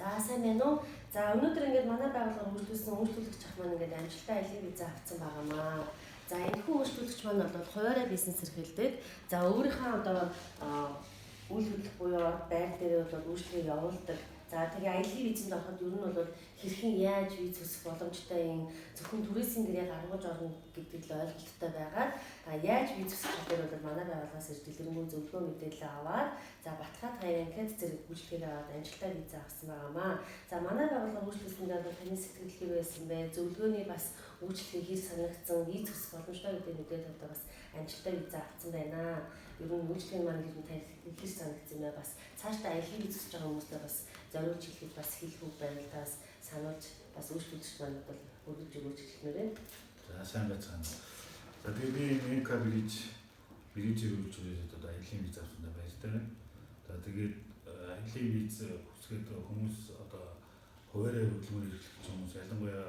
За сайн байна уу? За өнөөдөр ингээд манай байгууллага үйлдвэрлэсэн үйлдвэрлэгч ах маань ингээд амжилттай аялын виза авсан байгаамаа. За энэхүү үйлдвэрлэгч маань бол хуваарай бизнес эрхэлдэг. За өөрийнхөө одоо үйл хөдлөх буюу байр дээр бол үйлчлэгээ явуулдаг. За тэгээ аялын визэнд ороход ер нь бол хэрхэн яаж виз үүсэх боломжтой юм зөвхөн туристийн гэрээ гаргаж орно гэдэг л ойлголттой байгаад яаж виз үүсгэх дээр бол манай байгууллагаас ирж дэлгэрэнгүй зөвлөгөө мэдээлэл аваад за Батхаад хаяг анкет зэрэг үйлчлэгээ аваад амжилттай виз авсан байгаамаа. За манай байгууллага үйлчлүүлсэндээ бол таны сэтгэл хэр байсан бэ? Зөвлөгөөний бас үйлчлэгээ хэр санагдсан, виз үүсэх боломжтой гэдэг мэдээлэл одоо бас амжилттай виз авсан байна. Ер нь үйлчлэгийн маань ер нь тань хэр санагдсан бэ? Бас цаашдаа аялын виз үүсэж байгаа хүмүүстээ бас зориулж хэлэхэд бас хэлбэг байдлаас сануулж бас үйлчлүүлэгч маань бол өргөж өгөөч хэлмээр байна. За сайн байцгаана. За тэгээ би Мека бирижээр үйлчлүүлээд одоо аялын виз авсандаа баяртай байна. За тэгээд аялын виз хүсгээд хүмүүс одоо хуваарай хөдөлмөр эрхлэгч хүмүүс ялангуяа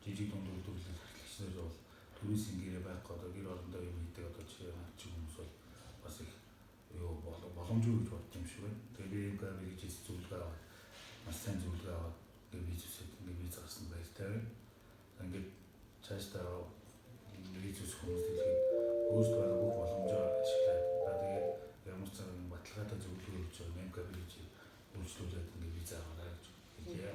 жижиг дунд үйлдвэрлэл эрхлэгчдэр бол туристийн гэрээ байхгүй одоо гэр орондоо юм хийдэг одоо жишээ нь хүмүүс бол бас их боломжгүй гэж бодсон юм шиг байна. Тэгээд Мека бирижээс зөвлөгөө аваад маш сайн зөвлөгөө аваад виз үсэт ингээд виз гаргасан баяртай байна. Ингээд цаашдаа виз үсэх хүмүүс дэлхийд өөрсдөө байгаа бүх боломжоо ашиглаад тэгээд ямар ч нэг баталгаатай зөвлөгөө өгч байгаа Мека бирижийг үйлчлүүлээд ингээд виз аваарай гэж хэлье.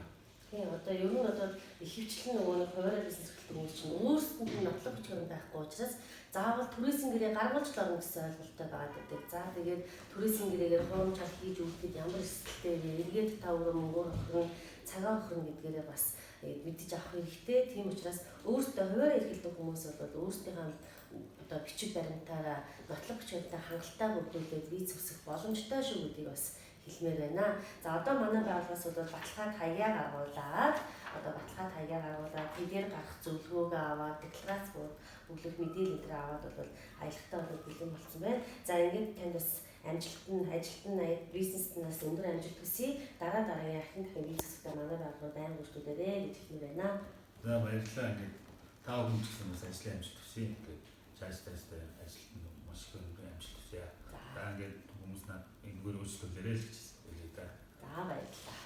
Тийм одоо ер нь одоо ихэвчлэн нөгөө нэг хуваарай бизнес эрхлэх хүмүүс чинь өөрсдөнд нь нотлох хүчээр байхгүй учраас заавал туристийн гэрээ гаргуулж орно гэсэн ойлголттой байгаа гэдэг. За тэгээд туристийн гэрээгээр хуримжаал хийж үлдээд ямар эрсдэлтэй вэ? Эргээд та өөрөө мөнгөөр охирно, цагаа охирно гэдгээрээ бас мэдэж авах хэрэгтэй. Тийм учраас өөрсдөө хуваарай эрхэлдэг хүмүүс бол өөрсдийнхээ одоо бичиг баримтаараа нотлох хүчтэй хангалттай бүрдүүлээд виз үсэх боломжтой шүү гэдгийг бас хэлмээр байна. За одоо манай байгууллагаас бол баталгаад хаягаар гаргуулад тэгээр гарах зөвлөгөөгөө аваад декларац бүглэх мэдээлэл энэ аваад бол аялалтаа бол бэлэн болсон байна. За ингээд танд бас ажилтны бизнест нас өндөр амжилт хүсье. Дараагийн ахин дахин бизнестэй манай байгууллага байнга үргэлжлүүлээрэй гэж хэлмээр байна. За баярлалаа. Ингээд та бүхэн ч гэсэн бас ажлын амжилт хүсье. Ингээд цаашдаа ажилт нь маш их өндөр амжилт хүсье. За ингээд хүмүүс над энэгээр үйлчлүүлээрэй л гэж хэлээ да. За баярлалаа.